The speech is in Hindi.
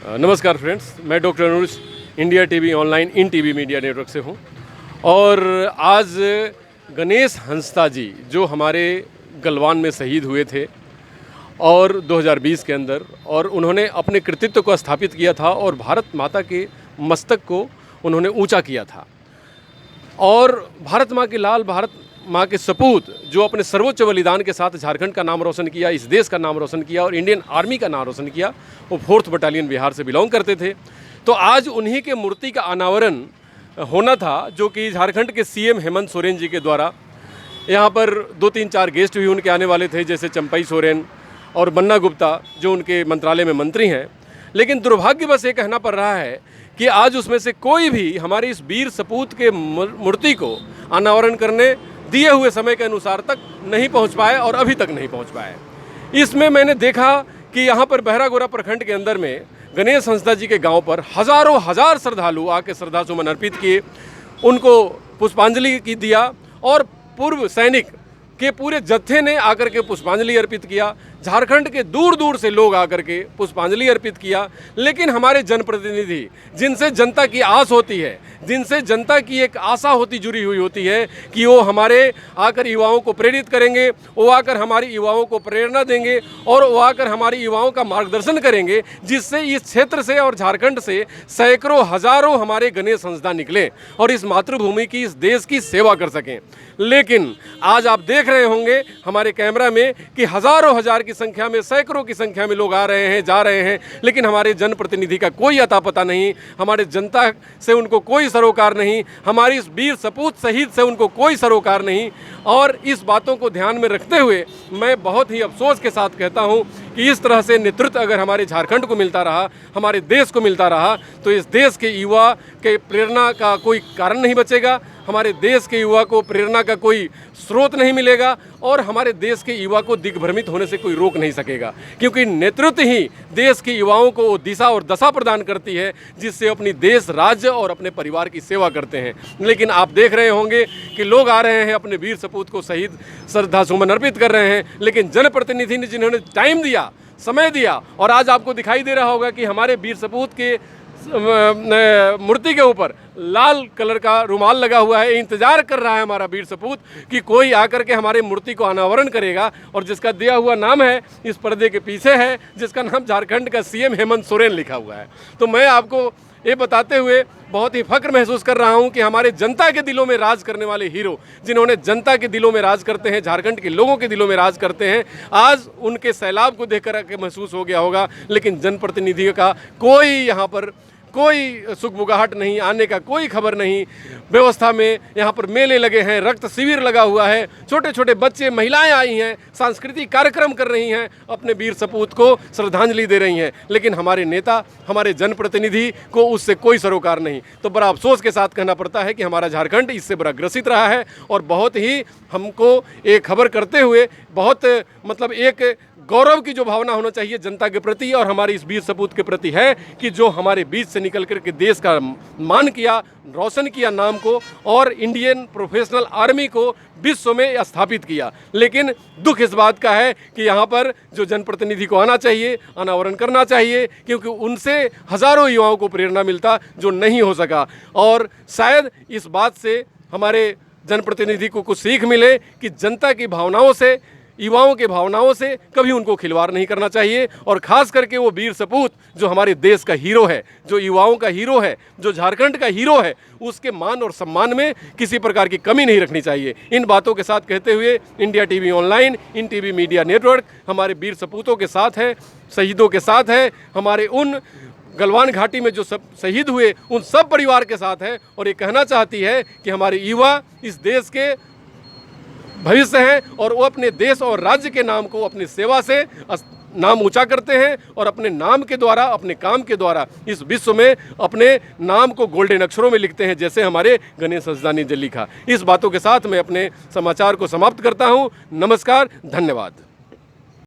नमस्कार फ्रेंड्स, मैं doctor Anuj India TV online in TV media network से हूं और आज गणेश हंसदा जी जो हमारे गलवान में शहीद हुए थे और 2020 के अंदर, और उन्होंने अपने कृतित्व को स्थापित किया था और भारत माता के मस्तक को उन्होंने ऊंचा किया था। और भारत माँ के लाल, भारत माँ के सपूत जो अपने सर्वोच्च बलिदान के साथ झारखंड का नाम रोशन किया, इस देश का नाम रोशन किया और इंडियन आर्मी का नाम रोशन किया, वो 4th बटालियन बिहार से बिलोंग करते थे। तो आज उन्हीं के मूर्ति का अनावरण होना था, जो कि झारखंड के सीएम हेमंत सोरेन जी के द्वारा। यहाँ पर 2-3-4 गेस्ट भी उनके आने वाले थे, जैसे चंपई सोरेन और बन्ना गुप्ता जो उनके मंत्रालय में मंत्री हैं। लेकिन दुर्भाग्यवश ये कहना पड़ रहा है कि आज उसमें से कोई भी हमारे इस वीर सपूत के मूर्ति को अनावरण करने दिए हुए समय के अनुसार तक नहीं पहुंच पाए और अभी तक नहीं पहुंच पाए। इसमें मैंने देखा कि यहाँ पर बहरागोरा प्रखंड के अंदर में गणेश हंसदा जी के गांव पर हजारों हजार श्रद्धालु आके श्रद्धासुमन अर्पित किए, उनको पुष्पांजलि की दिया और पूर्व सैनिक के पूरे जत्थे ने आकर के पुष्पांजलि अर्पित किया। झारखंड के दूर दूर से लोग आकर के पुष्पांजलि अर्पित किया। लेकिन हमारे जनप्रतिनिधि, जिनसे जनता की आस होती है, जिनसे जनता की एक आशा होती जुड़ी हुई होती है कि वो हमारे आकर युवाओं को प्रेरित करेंगे, वो आकर हमारी युवाओं को प्रेरणा देंगे और वो आकर हमारी युवाओं का मार्गदर्शन करेंगे, जिससे इस क्षेत्र से और झारखंड से सैकड़ों हजारों हमारे गणेश हंसदा निकले और इस मातृभूमि की, इस देश की सेवा कर सकें। लेकिन आज आप देख रहे होंगे हमारे कैमरा में कि हजारों हजार की संख्या में, सैकड़ों की संख्या में लोग आ रहे हैं, जा रहे हैं, लेकिन हमारे जनप्रतिनिधि का कोई अता पता नहीं, हमारे जनता से उनको कोई सरोकार नहीं, हमारी इस वीर सपूत शहीद से उनको कोई सरोकार नहीं। और इस बातों को ध्यान में रखते हुए मैं बहुत ही अफसोस के साथ कहता हूं कि इस तरह से नेतृत्व अगर हमारे झारखंड को मिलता रहा, हमारे देश को मिलता रहा, तो इस देश के युवा के प्रेरणा का कोई कारण नहीं बचेगा, हमारे देश के युवा को प्रेरणा का कोई स्रोत नहीं मिलेगा और हमारे देश के युवा को दिग्भ्रमित होने से कोई रोक नहीं सकेगा। क्योंकि नेतृत्व ही देश के युवाओं को दिशा और दशा प्रदान करती है, जिससे अपनी देश, राज्य और अपने परिवार की सेवा करते हैं। लेकिन आप देख रहे होंगे कि लोग आ रहे हैं, अपने वीर सपूत को शहीद श्रद्धासुमन अर्पित कर रहे हैं, लेकिन जनप्रतिनिधि ने जिन्होंने टाइम दिया, समय दिया, और आज आपको दिखाई दे रहा होगा कि हमारे वीर सपूत के मूर्ति के ऊपर लाल कलर का रुमाल लगा हुआ है। इंतजार कर रहा है हमारा वीर सपूत कि कोई आकर के हमारे मूर्ति को अनावरण करेगा, और जिसका दिया हुआ नाम है इस पर्दे के पीछे है, जिसका नाम झारखंड का सीएम हेमंत सोरेन लिखा हुआ है। तो मैं आपको ये बताते हुए बहुत ही फख्र महसूस कर रहा हूं कि हमारे जनता के दिलों में राज करने वाले हीरो, जिन्होंने जनता के दिलों में राज करते हैं, झारखंड के लोगों के दिलों में राज करते हैं, आज उनके सैलाब को देख कर महसूस हो गया होगा। लेकिन जनप्रतिनिधियों का कोई यहाँ पर कोई सुखबुगाहट नहीं, आने का कोई खबर नहीं। व्यवस्था में यहाँ पर मेले लगे हैं, रक्त शिविर लगा हुआ है, छोटे छोटे बच्चे, महिलाएं आई हैं, सांस्कृतिक कार्यक्रम कर रही हैं, अपने वीर सपूत को श्रद्धांजलि दे रही हैं, लेकिन हमारे नेता, हमारे जनप्रतिनिधि को उससे कोई सरोकार नहीं। तो बड़ा अफसोस के साथ कहना पड़ता है कि हमारा झारखंड इससे बड़ा ग्रसित रहा है और बहुत ही हमको एक खबर करते हुए बहुत एक गौरव की जो भावना होना चाहिए जनता के प्रति और हमारे इस वीर सपूत के प्रति है कि जो हमारे बीच से निकल कर के देश का मान किया, रोशन किया नाम को, और इंडियन प्रोफेशनल आर्मी को विश्व में स्थापित किया। लेकिन दुख इस बात का है कि यहाँ पर जो जनप्रतिनिधि को आना चाहिए, अनावरण करना चाहिए, क्योंकि उनसे हजारों युवाओं को प्रेरणा मिलता जो नहीं हो सका। और शायद इस बात से हमारे जनप्रतिनिधि को कुछ सीख मिले कि जनता की भावनाओं से, युवाओं के भावनाओं से कभी उनको खिलवाड़ नहीं करना चाहिए। और खास करके वो वीर सपूत जो हमारे देश का हीरो है, जो युवाओं का हीरो है, जो झारखंड का हीरो है, उसके मान और सम्मान में किसी प्रकार की कमी नहीं रखनी चाहिए। इन बातों के साथ कहते हुए इंडिया टीवी ऑनलाइन, इन टीवी मीडिया नेटवर्क हमारे वीर सपूतों के साथ है, शहीदों के साथ है, हमारे उन गलवान घाटी में जो सब शहीद हुए उन सब परिवार के साथ है। और ये कहना चाहती है कि हमारे युवा इस देश के भविष्य हैं और वो अपने देश और राज्य के नाम को अपनी सेवा से नाम ऊंचा करते हैं और अपने नाम के द्वारा, अपने काम के द्वारा इस विश्व में अपने नाम को गोल्डन अक्षरों में लिखते हैं, जैसे हमारे गणेश हंसदा ने लिखा। इस बातों के साथ मैं अपने समाचार को समाप्त करता हूं। नमस्कार, धन्यवाद।